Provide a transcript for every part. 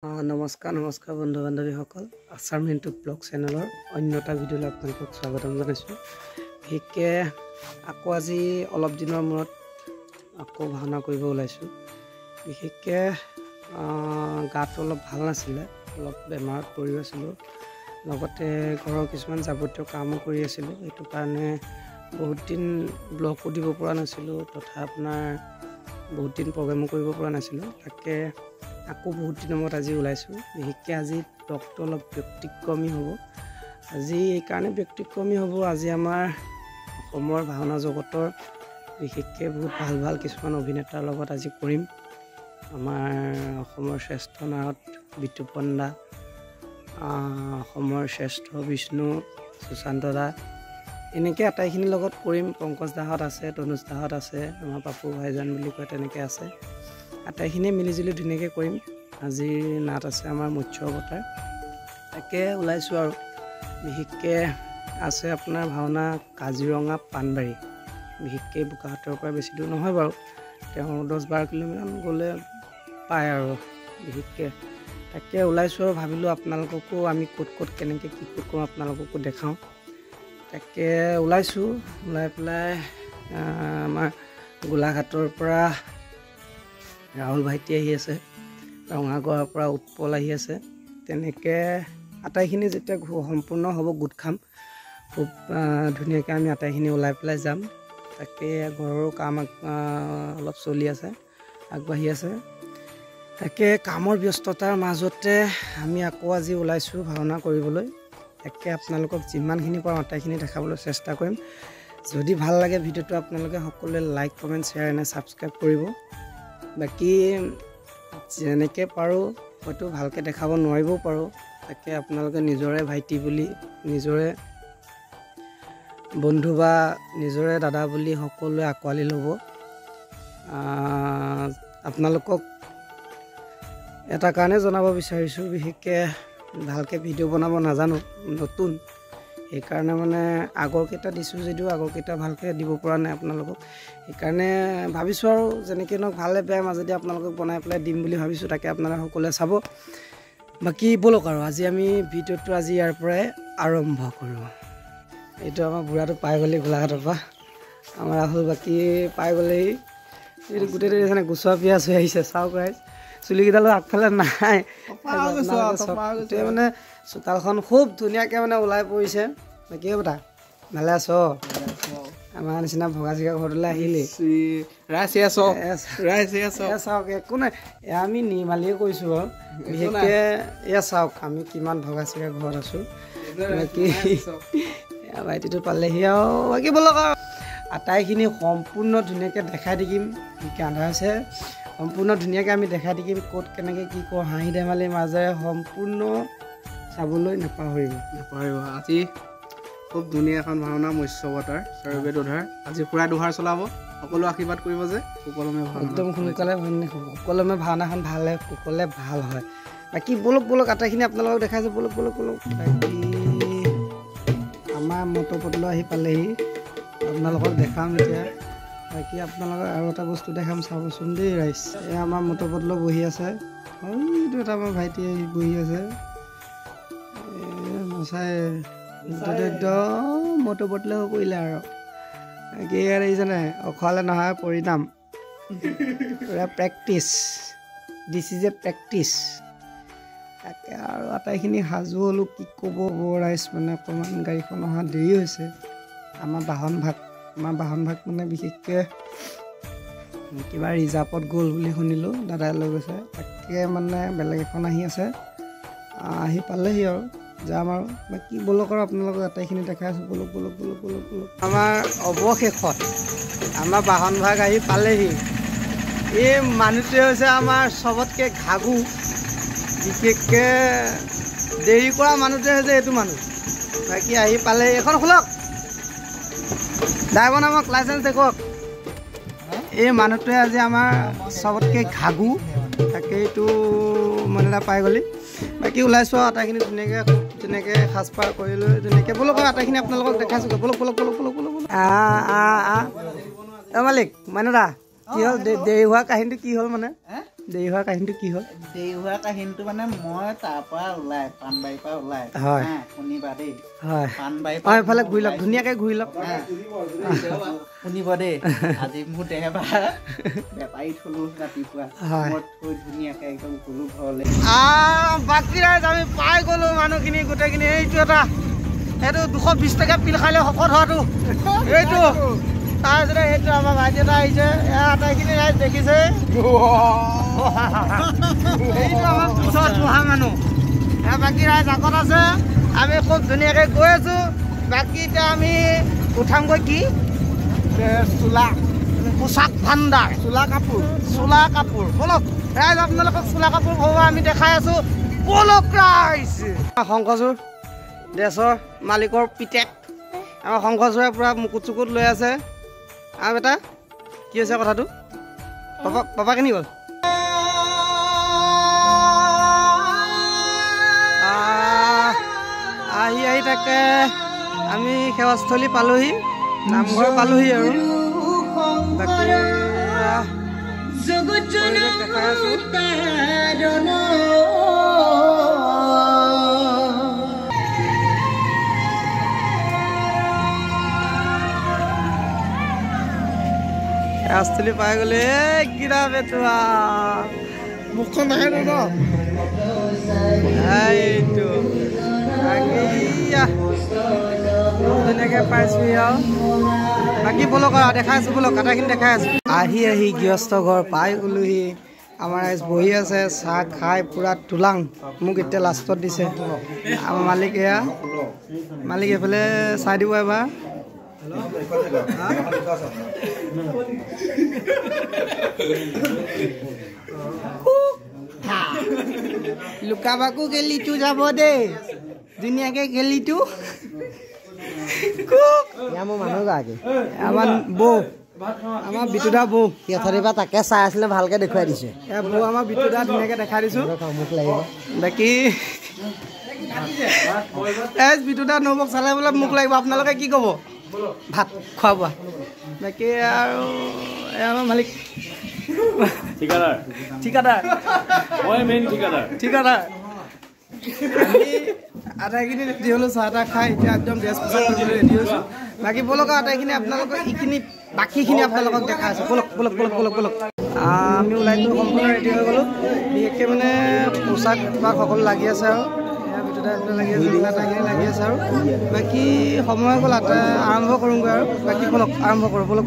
নমস্কাৰ বন্ধু বান্ধৱীসকল আছাম মিণ্টু ব্লগ চেনেলৰ অন্য এটা ভিডিঅ'লৈ আপোনালোকক স্বাগতম জনাইছোঁ। বিশেষকৈ আকৌ আজি অলপ দিনৰ মূৰত আকৌ ভাওনা কৰিব ওলাইছোঁ। বিশেষকৈ গাটো অলপ ভাল নাছিলে, অলপ বেমাৰত পৰি আছিলোঁ, লগতে ঘৰৰ কিছুমান যাৱতীয় কামো কৰি আছিলোঁ। সেইটো কাৰণে বহুত দিন ব্লগো দিব পৰা নাছিলোঁ, তথা আপোনাৰ বহুত দিন প্ৰগ্ৰেমো কৰিব পৰা নাছিলোঁ। তাকে আকৌ বহুত দিনৰ মূৰত আজি ওলাইছোঁ। বিশেষকৈ আজি ব্লগটো অলপ ব্যক্তিক্ৰমী হ'ব। আজি এইকাৰণে ব্যক্তিক্ৰমী হ'ব, আজি আমাৰ অসমৰ ভাওনা জগতৰ বিশেষকৈ বহুত ভাল কিছুমান অভিনেতাৰ লগত আজি কৰিম। আমাৰ অসমৰ শ্ৰেষ্ঠ নায়ক বিতুপন দা, অসমৰ শ্ৰেষ্ঠ বিষ্ণু সুশান্ত দা, এনেকৈ আটাইখিনিৰ লগত কৰিম। পংকজ দাহঁত আছে, তনুজ দাহঁত আছে, আমাৰ পাপু ভাইজান বুলি কয় তেনেকৈ আছে। আটাইখিনিয়ে মিলিজুলি ধুনীয়াকৈ কৰিম। আজিৰ নাট আছে আমাৰ মৎস্য অৱতাৰ, তাকে ওলাইছোঁ। আৰু বিশেষকৈ আছে আপোনাৰ ভাওনা কাজিৰঙা পাণবাৰী, বিশেষকৈ বোকাহাটৰ পৰা বেছি দূৰ নহয় বাৰু, তেওঁ 10-12 কিলোমিটাৰমান গ'লে পায় আৰু। বিশেষকৈ তাকে ওলাইছোঁ আৰু ভাবিলোঁ আপোনালোককো আমি ক'ত কেনেকৈ কি কৰোঁ আপোনালোককো দেখাওঁ। তাকে ওলাইছোঁ। ওলাই পেলাই আমাৰ গোলাঘাটৰ পৰা ৰাহুল ভাইটি আহি আছে, ৰঙাগড়ৰ পৰা উৎপল আহি আছে। তেনেকৈ আটাইখিনি যেতিয়া সম্পূৰ্ণ হ'ব গোট খাম, খুব ধুনীয়াকৈ আমি আটাইখিনি ওলাই পেলাই যাম। তাকে ঘৰৰো কাম অলপ চলি আছে, আগবাঢ়ি আছে। তাকে কামৰ ব্যস্ততাৰ মাজতে আমি আকৌ আজি ওলাইছোঁ ভাওনা কৰিবলৈ। তাকে আপোনালোকক যিমানখিনি পাৰোঁ আটাইখিনি দেখাবলৈ চেষ্টা কৰিম। যদি ভাল লাগে ভিডিঅ'টো আপোনালোকে সকলোৱে লাইক, কমেণ্ট, শ্বেয়াৰ এনে ছাবস্ক্ৰাইব কৰিব। বাকী যেনেকৈ পাৰোঁ হয়তো ভালকৈ দেখাব নোৱাৰিবও পাৰোঁ। তাকে আপোনালোকে নিজৰে ভাইটি বুলি, নিজৰে বন্ধু বা নিজৰে দাদা বুলি সকলোৱে আঁকোৱালি ল'ব। আপোনালোকক এটা কাৰণে জনাব বিচাৰিছোঁ, বিশেষকৈ ভালকৈ ভিডিঅ' বনাব নাজানো, নতুন, সেইকাৰণে মানে আগৰকেইটা দিছোঁ যদিও আগৰকেইটা ভালকৈ দিব পৰা নাই আপোনালোকক। সেইকাৰণে ভাবিছোঁ আৰু যেনেকৈ নহওক ভালে বেয়া মাজেদি আপোনালোকক বনাই পেলাই দিম বুলি ভাবিছোঁ। তাকে আপোনালোকে সকলোৱে চাব। বাকী ব'লক আৰু আজি আমি ভিডিঅ'টো আজি ইয়াৰ পৰাই আৰম্ভ কৰোঁ। এইটো আমাৰ বুঢ়াটো পাই গ'লেই গোলাঘাটৰ পৰা, আমাৰ ৰাহুল বাকী পাই গ'লেই। এইটো গোটেইটো দেখিছেনে গুচোৱা পিয়াজ হৈ আহিছে, চাওক ৰাইজ, চুলিকেইডালো আগফালে নাই, গোটেই মানে চোতালখন খুব ধুনীয়াকৈ মানে ওলাই পৰিছে। বাকী কথা ভালে আছ? আমাৰ নিচিনা ভগা চিগা ঘৰটোলৈ আহিলেই চাওক, একো নাই, এয়া আমি নিৰ্মালীয়ে কৈছোঁ আৰু। বিশেষকৈ এয়া চাওক আমি কিমান ভগা চিগা ঘৰত আছোঁ। বাকী এয়া ভাইটিটো পালেহি আৰু। বাকী ব'লক আৰু আটাইখিনি সম্পূৰ্ণ ধুনীয়াকৈ দেখাই থাকিম। বিশেষকৈ আন্ধাৰ আছে, সম্পূৰ্ণ ধুনীয়াকৈ আমি দেখাই থাকিম ক'ত কেনেকৈ কি কৰোঁ, হাঁহি ধেমালিৰ মাজেৰে সম্পূৰ্ণ চাবলৈ নাপাহৰিব। আজি খুব ধুনীয়া এখন ভাওনা মৎস্য অৱতাৰ চৰবে দোধাৰ, আজি পূৰা দোহাৰ চলাব। সকলো আশীৰ্বাদ কৰিব যে সুকলমে একদম সোনকালে সুকলমে ভাওনাখন সুকলে ভাল হয়। বাকী ব'লক আটাইখিনি আপোনালোকক দেখাইছোঁ। ব'লক। বাকী আমাৰ মটৰপটলো আহি পালেহি, আপোনালোকক দেখাম এতিয়া। বাকী আপোনালোকক আৰু এটা বস্তু দেখাম, চাবচোন দেই ৰাইজ। এয়া আমাৰ মটৰপটলো বহি আছে, এইটো এটা আমাৰ ভাইটি আহি বহি আছে মচাই, একদম মটৰপটলো হৈ পৰিলে আৰু। বাকী ইয়াত দেখিছেনে অখোৱালে নহয় পৰিণাম, পূৰা practice, this is a practice. তাকে আৰু আটাইখিনি সাজু হ'লোঁ, কি ক'ব ৰাইজ, মানে অকণমান গাড়ীখন অহা দেৰি হৈছে। আমাৰ বাহন ভাগ মানে বিশেষকৈ কিবা ৰিজাৰ্ভত গ'ল বুলি শুনিলোঁ, দাদাই লৈ গৈছে। তাকে মানে বেলেগ এখন আহি আছে, আহি পালেহি আৰু যাম আৰু। বাকী ব'লক আৰু আপোনালোকক আটাইখিনি দেখাই আছোঁ। ব'লক। আমাৰ অৱশেষত আমাৰ বাহন ভাগ আহি পালেহি। এই মানুহটোৱে হৈছে আমাৰ চবতকৈ ঘাগু, বিশেষকৈ দেৰি কৰা মানুহটোৱে হৈছে এইটো মানুহ। বাকী আহি পালেহি, এখন খোলক, ড্ৰাইভাৰ নামক লাইচেঞ্চ দেখুৱাওক। এই মানুহটোৱে আজি আমাৰ চবতকৈ ঘাগু, তাকে এইটো মানে এটা পাই গ'লি। বাকী ওলাইছোঁ আৰু আটাইখিনি ধুনীয়াকৈ সাজপাৰ কৰি লৈ ধুনীয়াকৈ ব'লক আৰু আটাইখিনি আপোনালোকক দেখাইছোঁ। ব'লক। মালিক মানে দা কি হ'ল দেৰি হোৱা কাহিনীটো কি হ'ল? মানে দেৰি হোৱা কাহিনীটো কি হ'ল? দেৰি হোৱা কাহিনীটো মানে মই তাৰ পৰা ওলাই পাণবাৰীৰ পৰা ওলাই হয় শুনিবা দেই হয় পাণবাৰীৰ অঁ এইফালে ঘূৰি লওক ধুনীয়াকৈ ঘূৰি লওক শুনিব দেই আজি মোৰ দেওবাৰ বেপাৰী থলো ৰাতিপুৱা মই থৈ ধুনীয়াকৈ একদম গ'লো ঘৰলৈ বাকী ৰাইজ আমি পাই গ'লোঁ মানুহখিনি গোটেইখিনি এইটো এটা এইটো 220 টকা পিল খালে শকত হোৱাটো এইটো তাৰপিছতে সেইটো আমাৰ ভাইটি এটা আহিছে এয়া আটাইখিনি ৰাইজ দেখিছে এইটো আমাৰ পিছত বহা মানুহ এয়া বাকী ৰাইজ আগত আছে আমি খুব ধুনীয়াকৈ গৈ আছোঁ বাকী এতিয়া আমি উঠামগৈ কি চোলা পোচাক ভাণ্ডাৰ চোলা কাপোৰ বলক ৰাইজ আপোনালোকক চোলা কাপোৰ ভৰোৱা আমি দেখাই আছোঁ বলক ৰাইজ শংকৰচুৰ ড্ৰেছৰ মালিকৰ পিতেক আমাৰ শংকৰচুৰে পূৰা মুকুট চুকুট লৈ আছে আৰু বেটা কি হৈছে কথাটো পাপা কেনি গ'ল আহি তাকে আমি সেৱাস্থলী পালোহি নামঘৰ পালোহি আৰু বাকী দেখাই আছোঁ সেৱাস্থলী পাই গ'লে কিৰা বেটোৱা মুখখন নাহে ন এইটো ধুনীয়াকৈ পাইছোঁহি আৰু বাকী বলক আৰু দেখাই আছোঁ বলক কাটাখিনি দেখাই আছোঁ আহি গৃহস্থ ঘৰ পাই গ'লোহি আমাৰ ৰাইজ বহি আছে চাহ খাই পূৰা তোলাং মোক এতিয়া লাষ্টত দিছে আমাৰ মালিক এয়া মালিক এইফালে চাই দিব এবাৰ লুকাবাকো গেলিটো যাব দেই ধুনীয়াকৈ গেলিটো মোৰ মানুহগৰাকী আমাৰ বৌ আমাৰ বিতুদা বৌ সিহঁতৰ পৰা তাকে চাই আছিলে ভালকৈ দেখুৱাই দিছে এয়া বৌ আমাৰ বিতুদা ধুনীয়াকৈ দেখাই দিছোঁ মোক লাগিব বাকী বিতুদা নবৌক চালে বোলে মোক লাগিব আপোনালোকে কি ক'ব ভাত খোৱা বোৱা বাকী আৰু এয়া আমাৰ মালিক ঠিকাদাৰ আমি আটাইখিনি ৰেডি হ'লোঁ চাহ তাহ খাই এতিয়া একদম ড্ৰেছ পোছাক কৰিবলৈ ৰেডি হৈছোঁ বাকী বলক আটাইখিনি আপোনালোকক এইখিনি বাকীখিনি আপোনালোকক দেখাই আছোঁ বলক আমি ওলাইটো সম্পূৰ্ণ ৰেডি হৈ গ'লোঁ বিশেষকৈ মানে পোচাক বা সকলো লাগি আছে আৰু এয়া ভিতৰতে লাগি আছে আটাইখিনি লাগি আছে আৰু বাকী সময় গ'ল আৰম্ভ কৰোঁগৈ আৰু বাকী বলক আৰম্ভ কৰোঁ বলক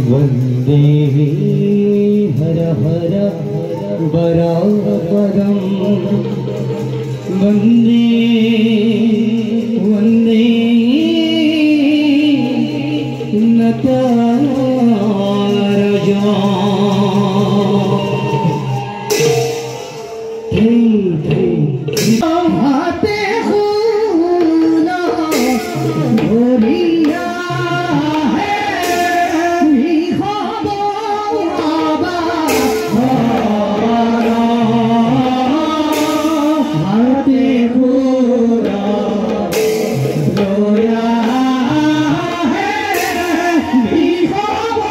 वन्दे हर हर बराबरं वन्दे वन्दे नतारजा हाथे खूना भोलिया है निखाबो आबा हाथे खूना भोलिया है निखाबो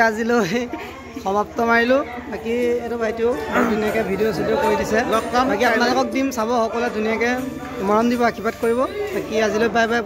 আজিলৈ সমাপ্ত মাৰিলোঁ। বাকী এইটো ভাইটিও ধুনীয়াকৈ ভিডিঅ' চিডিঅ' কৰি দিছে। বাকী আপোনালোকক দিম চাব, সকলোৱে ধুনীয়াকৈ মৰম দিব, আশীৰ্বাদ কৰিব। বাকী আজিলৈ বাই বাই।